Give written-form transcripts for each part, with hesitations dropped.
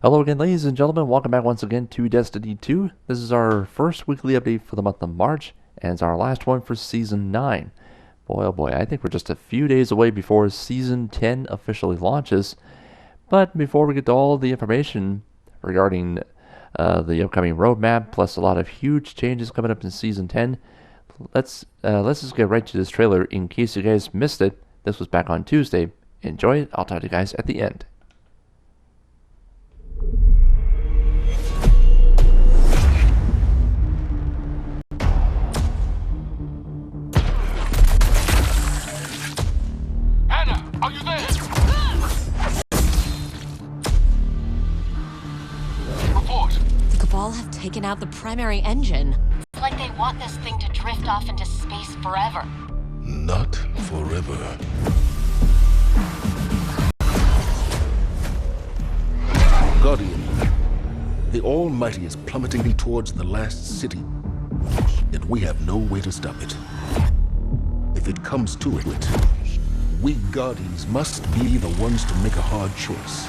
Hello again, ladies and gentlemen. Welcome back once again to Destiny 2. This is our first weekly update for the month of March, and it's our last one for Season 9. Boy, oh boy, I think we're just a few days away before Season 10 officially launches. But before we get to all the information regarding the upcoming roadmap, plus a lot of huge changes coming up in Season 10, let's just get right to this trailer. In case you guys missed it, this was back on Tuesday. Enjoy it. I'll talk to you guys at the end. Are you there? Report. The Cabal have taken out the primary engine. It's like they want this thing to drift off into space forever. Not forever. Guardian, the Almighty is plummeting towards the last city, and we have no way to stop it. If it comes to it, we Guardians must be the ones to make a hard choice.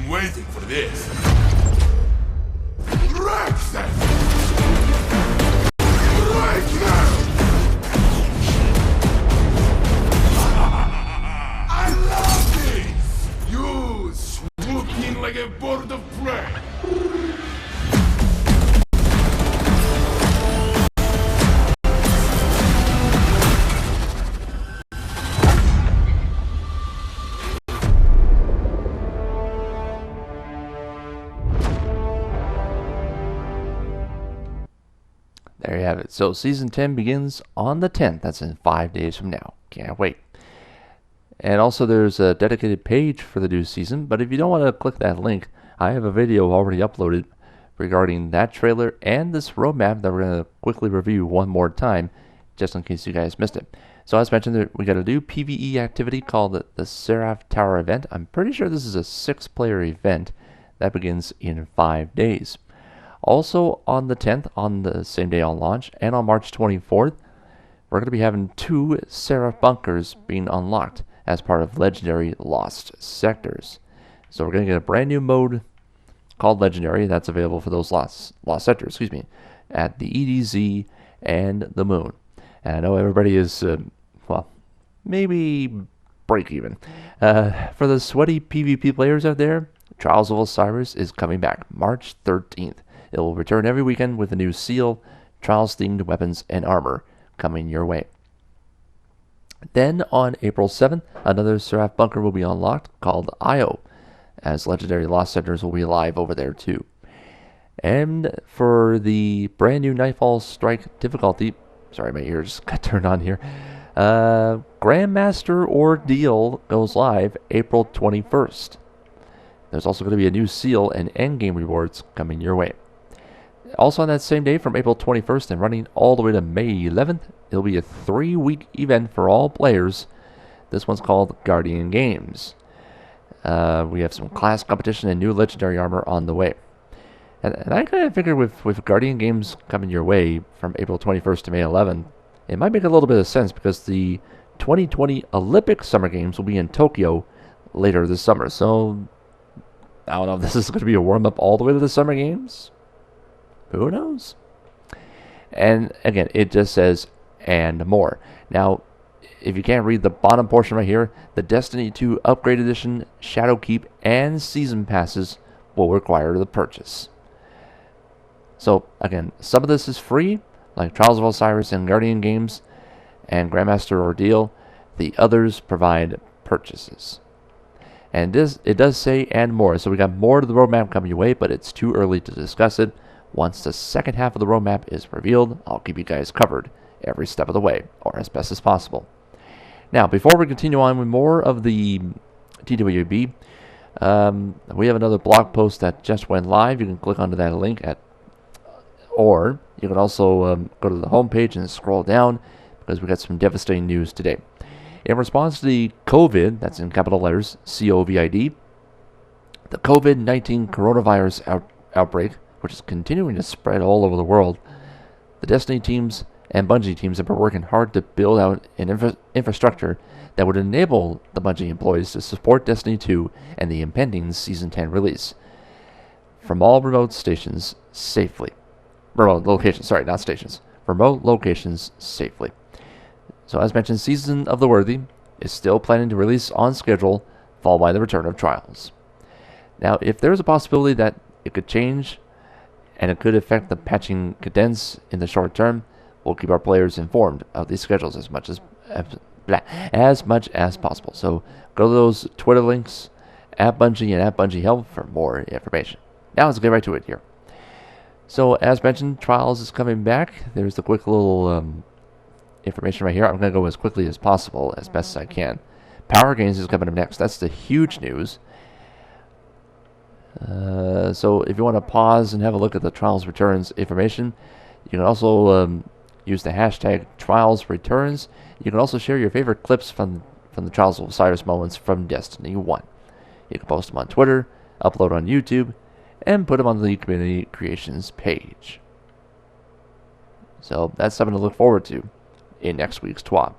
Waiting for this. Wreck them! Right now! I love this! You swoop in like a bird of prey. There you have it. So Season 10 begins on the 10th. That's in 5 days from now. Can't wait. And also there's a dedicated page for the new season, but if you don't want to click that link, I have a video already uploaded regarding that trailer and this roadmap that we're going to quickly review one more time, just in case you guys missed it. So as mentioned, we got a new PvE activity called the Seraph Tower event. I'm pretty sure this is a 6-player event that begins in 5 days. Also on the 10th, on the same day on launch, and on March 24th, we're going to be having 2 Seraph bunkers being unlocked as part of Legendary Lost Sectors. So we're going to get a brand new mode called Legendary that's available for those Lost Sectors, at the EDZ and the Moon. And I know everybody is, well, maybe break even. For the sweaty PvP players out there, Trials of Osiris is coming back March 13th. It will return every weekend with a new seal, Trials-themed weapons, and armor coming your way. Then on April 7th, another Seraph bunker will be unlocked called Io, as Legendary Lost Sectors will be live over there too. And for the brand new Nightfall Strike difficulty, sorry my ears got turned on here, Grandmaster Ordeal goes live April 21st. There's also going to be a new seal and endgame rewards coming your way. Also on that same day, from April 21st and running all the way to May 11th, it'll be a 3-week event for all players. This one's called Guardian Games. We have some class competition and new legendary armor on the way. And I kind of figure with Guardian Games coming your way from April 21st to May 11th, it might make a little bit of sense because the 2020 Olympic Summer Games will be in Tokyo later this summer. So I don't know if this is going to be a warm-up all the way to the Summer Games. Who knows? And again, it just says, and more. Now, if you can't read the bottom portion right here, the Destiny 2 Upgrade Edition, Shadowkeep, and Season Passes will require the purchase. So, again, some of this is free, like Trials of Osiris and Guardian Games, and Grandmaster Ordeal. The others provide purchases. And it does say and more, so we got more to the roadmap coming your way, but it's too early to discuss it. Once the second half of the roadmap is revealed, I'll keep you guys covered every step of the way, or as best as possible. Now, before we continue on with more of the TWB, we have another blog post that just went live. You can click onto that link or You can also go to the homepage and scroll down because we got some devastating news today. In response to the COVID, that's in capital letters, COVID, the COVID-19 coronavirus outbreak, which is continuing to spread all over the world, the Destiny teams and Bungie teams have been working hard to build out an infrastructure that would enable the Bungie employees to support Destiny 2 and the impending Season 10 release from all remote stations safely. Remote locations, sorry, not stations. Remote locations safely. So as mentioned, Season of the Worthy is still planning to release on schedule, followed by the return of Trials. Now, if there's a possibility that it could change and it could affect the patching cadence in the short term, we'll keep our players informed of these schedules as much as possible. So go to those Twitter links, @Bungie and @Bungie Help for more information. Now let's get right to it here. So as mentioned, Trials is coming back. There's the quick little information right here. I'm going to go as quickly as possible, as best as I can. Power Games is coming up next. That's the huge news. So if you want to pause and have a look at the Trials Returns information, you can also use the hashtag Trials Returns. You can also share your favorite clips from the Trials of Osiris moments from Destiny 1. You can post them on Twitter, upload on YouTube, and put them on the Community Creations page. So that's something to look forward to in next week's TWAB.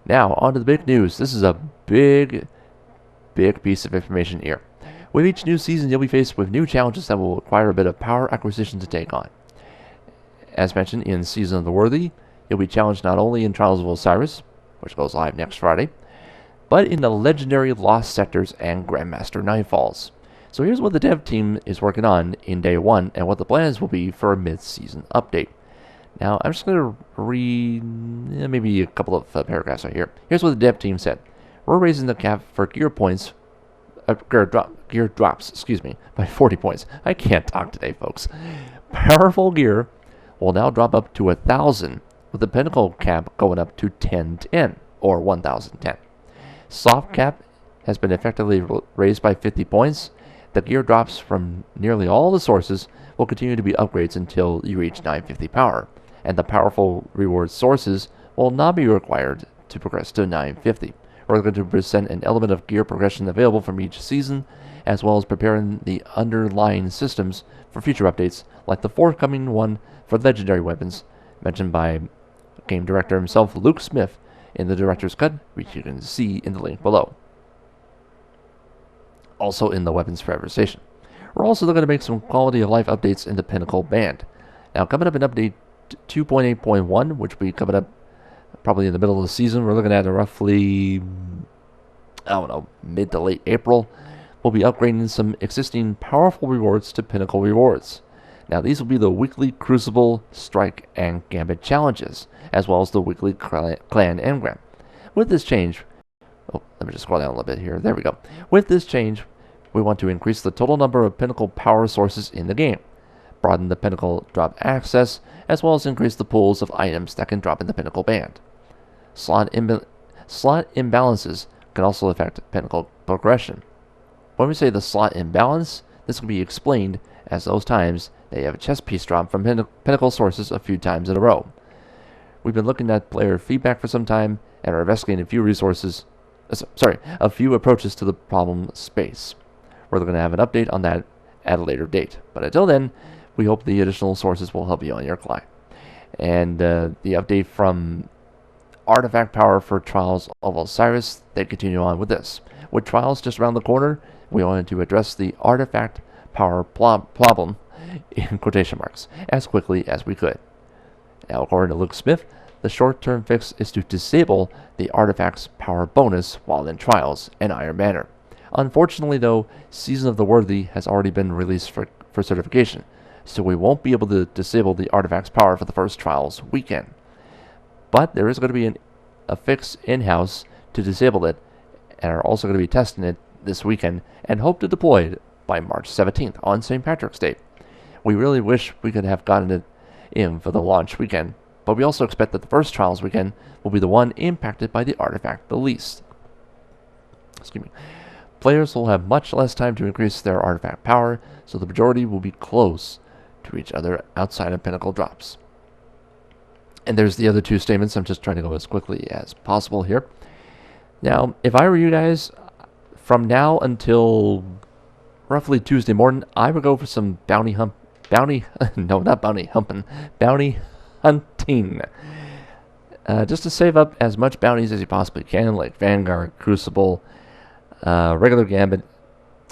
Now, on to the big news. This is a big piece of information here. With each new season, you'll be faced with new challenges that will require a bit of power acquisition to take on. As mentioned in Season of the Worthy, you'll be challenged not only in Trials of Osiris, which goes live next Friday, but in the legendary Lost Sectors and Grandmaster Nightfalls. So here's what the dev team is working on in Day 1 and what the plans will be for a mid-season update. Now, I'm just going to read maybe a couple of paragraphs right here. Here's what the dev team said. We're raising the cap for gear points, gear drops, by 40 points. I can't talk today, folks. Powerful gear will now drop up to 1,000, with the Pinnacle cap going up to 1010, or 1,010. Soft cap has been effectively raised by 50 points. The gear drops from nearly all the sources will continue to be upgrades until you reach 950 power, and the powerful reward sources will not be required to progress to 950. We're going to present an element of gear progression available from each season, as well as preparing the underlying systems for future updates, like the forthcoming one for legendary weapons, mentioned by game director himself, Luke Smith, in the director's cut, which you can see in the link below. Also in the Weapons Forever station. We're also looking to make some quality of life updates in the Pinnacle band. Now, coming up in update 2.8.1, which will be coming up probably in the middle of the season, we're looking at roughly, mid to late April. We'll be upgrading some existing powerful rewards to Pinnacle rewards. Now, these will be the weekly Crucible, Strike, and Gambit challenges, as well as the weekly Clan Engram. With this change, let me just scroll down a little bit here. There we go. With this change, we want to increase the total number of Pinnacle power sources in the game, broaden the Pinnacle drop access, as well as increase the pools of items that can drop in the Pinnacle band. Slot imbalances can also affect Pinnacle progression. When we say the slot imbalance, this can be explained as those times that you have a chess piece drop from Pinnacle sources a few times in a row. We've been looking at player feedback for some time and are investigating a few approaches to the problem space. We're going to have an update on that at a later date. But until then, we hope the additional sources will help you on your climb. And the update from Artifact Power for Trials of Osiris, they continue on with this. With Trials just around the corner, we wanted to address the Artifact Power problem, in quotation marks, as quickly as we could. Now, according to Luke Smith, the short-term fix is to disable the Artifact's power bonus while in Trials and Iron Banner. Unfortunately, though, Season of the Worthy has already been released for certification, so we won't be able to disable the Artifact's power for the first Trials weekend. But there is going to be a fix in-house to disable it, and are also going to be testing it this weekend, and hope to deploy it by March 17th on St. Patrick's Day. We really wish we could have gotten it in for the launch weekend, but we also expect that the first Trials weekend will be the one impacted by the artifact the least. Players will have much less time to increase their artifact power, so the majority will be close to each other outside of Pinnacle drops. And there's the other two statements. I'm just trying to go as quickly as possible here. Now, if I were you guys, from now until roughly Tuesday morning, I would go for some bounty hunting. Just to save up as much bounties as you possibly can, like Vanguard, Crucible, regular Gambit,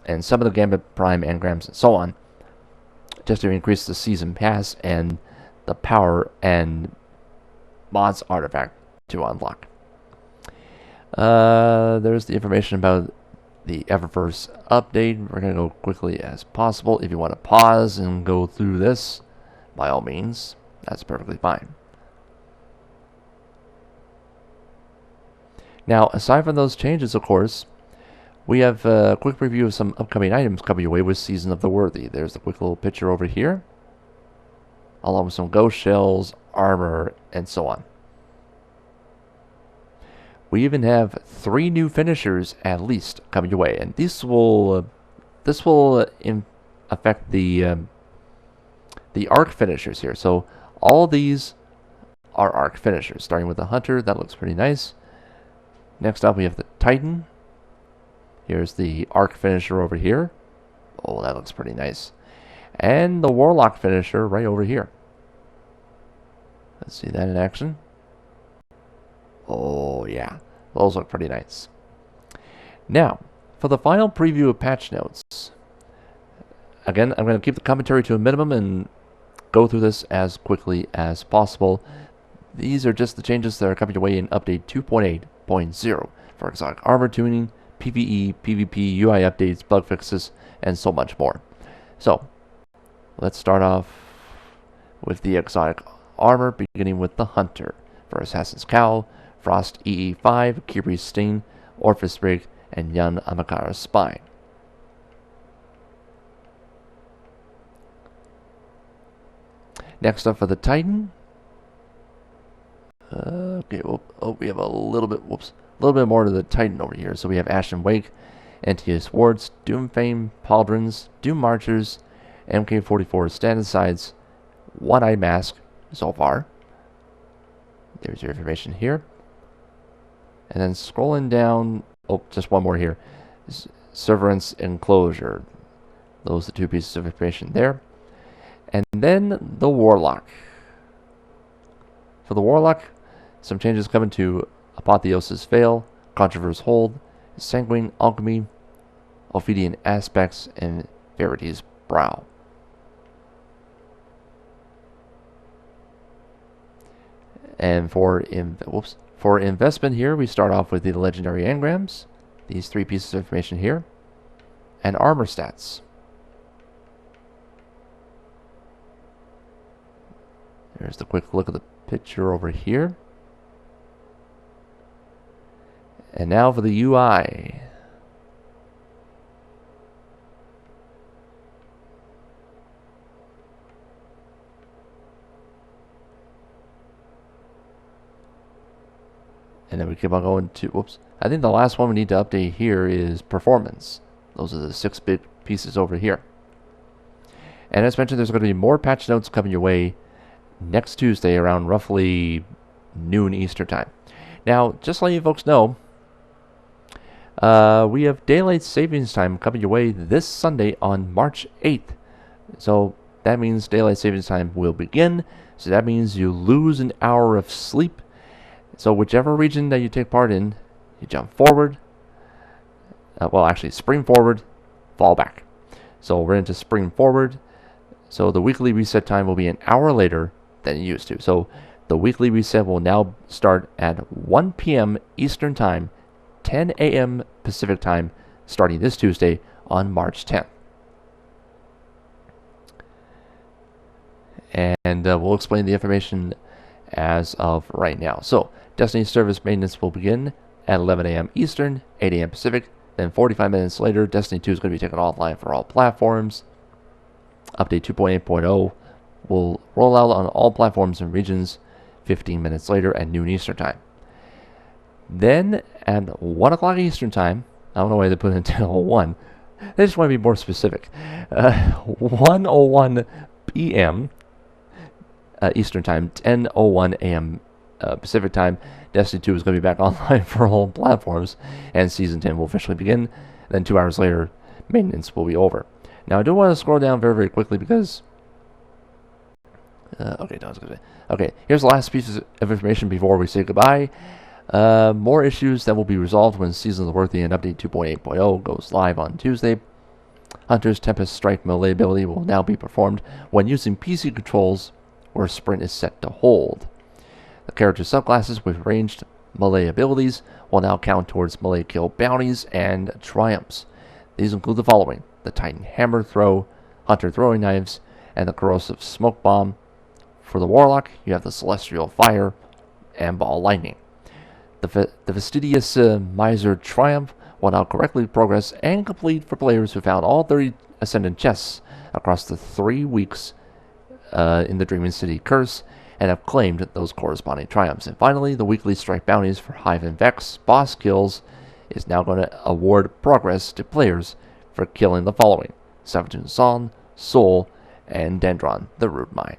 and some of the Gambit Prime engrams and so on, just to increase the season pass and the power and mods artifact to unlock. There's the information about the Eververse update. We're going to go quickly as possible. If you want to pause and go through this, by all means, that's perfectly fine. Now, aside from those changes, of course, we have a quick review of some upcoming items coming your way with Season of the Worthy. There's the quick little picture over here, along with some ghost shells, armor, and so on. We even have 3 new finishers at least coming your way, and this will affect the arc finishers here. So all these are arc finishers, starting with the Hunter. That looks pretty nice. Next up, we have the Titan. Here's the arc finisher over here. Oh, that looks pretty nice. And the Warlock finisher right over here. Let's see that in action. Oh, yeah. Those look pretty nice. Now, for the final preview of patch notes. Again, I'm going to keep the commentary to a minimum and go through this as quickly as possible. These are just the changes that are coming your way in Update 2.8.0 for exotic armor tuning, PvE, PvP, UI updates, bug fixes, and so much more. So, let's start off with the exotic armor, beginning with the Hunter for Assassin's Cowl, Frost EE5, Kiri's Sting, Orpheus Rig, and Yun Amakara's Spine. Next up for the Titan. Okay, we have a little bit more to the Titan over here. So we have Ashen Wake, Entius Wards, Doomfame, Pauldrons, Doom Marchers, MK44 Stand Asides, One-Eyed Mask so far. There's your information here. And then scrolling down, just one more here. Severance Enclosure. Those are the 2 pieces of information there. And then the Warlock. For the Warlock, some changes coming to Apotheosis Veil, Controverse Hold, Sanguine Alchemy, Ophidian Aspects, and Verity's Brow. And for investment here, we start off with the legendary engrams, these 3 pieces of information here, and armor stats. There's the quick look at the picture over here. And now for the UI. And then we keep on going to, I think the last one we need to update here is performance. Those are the 6 big pieces over here. And as mentioned, there's going to be more patch notes coming your way next Tuesday around roughly noon Eastern time. Now, just to let you folks know, we have daylight savings time coming your way this Sunday on March 8th. So that means daylight savings time will begin. So that means you lose an hour of sleep. So whichever region that you take part in, you jump forward. Spring forward, fall back. So we're into spring forward. So the weekly reset time will be an hour later than it used to. So the weekly reset will now start at 1 p.m. Eastern Time, 10 a.m. Pacific Time, starting this Tuesday on March 10th. And we'll explain the information as of right now. So Destiny service maintenance will begin at 11 a.m. Eastern, 8 a.m. Pacific. Then 45 minutes later, Destiny 2 is going to be taken offline for all platforms. Update 2.8.0 will roll out on all platforms and regions 15 minutes later at noon Eastern Time. Then at 1 o'clock Eastern Time, I don't know why they put it until 1. They just want to be more specific. 1:01 p.m. Eastern Time, 10:01 a.m. Pacific Time. Destiny 2 is going to be back online for all platforms, and Season 10 will officially begin. Then 2 hours later, maintenance will be over. Now, I do want to scroll down very, very quickly because... Okay, here's the last piece of information before we say goodbye. More issues that will be resolved when Seasons of the Worthy and Update 2.8.0 goes live on Tuesday. Hunter's Tempest Strike melee ability will now be performed when using PC controls where sprint is set to hold. The character subclasses with ranged melee abilities will now count towards melee kill bounties and triumphs. These include the following: the Titan Hammer Throw, Hunter Throwing Knives, and the Corrosive Smoke Bomb. For the Warlock, you have the Celestial Fire and Ball Lightning. The fastidious Miser Triumph will now correctly progress and complete for players who found all 30 Ascendant chests across the 3 weeks in the Dreaming City Curse and have claimed those corresponding triumphs. And finally, the weekly strike bounties for Hive and Vex boss kills is now going to award progress to players for killing the following: Savatun Son, Soul, and Dendron, the Root Mine.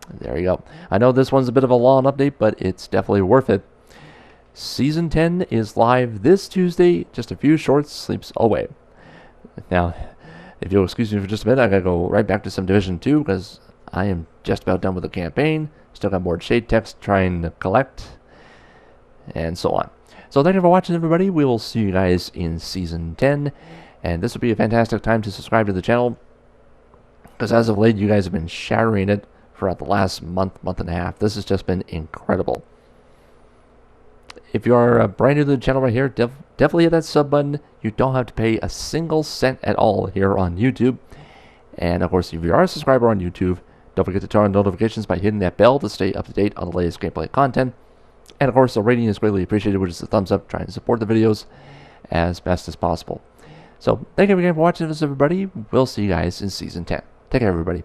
There you go. I know this one's a bit of a long update, but it's definitely worth it. Season 10 is live this Tuesday, just a few short sleeps away. Now, if you'll excuse me for just a minute, I gotta go right back to some Division 2 because I am just about done with the campaign. Still got more shade text trying to collect, and so on. So thank you for watching, everybody. We will see you guys in Season 10, and this will be a fantastic time to subscribe to the channel because as of late, you guys have been shattering it throughout the last month and a half. This has just been incredible. If you are brand new to the channel right here, definitely hit that sub button. You don't have to pay a single cent at all here on YouTube. And of course, if you are a subscriber on YouTube, don't forget to turn on notifications by hitting that bell to stay up to date on the latest gameplay content. And of course, a rating is greatly appreciated, which is a thumbs up, trying to support the videos as best as possible. So thank you again for watching this, everybody. We'll see you guys in Season 10. Take care, everybody.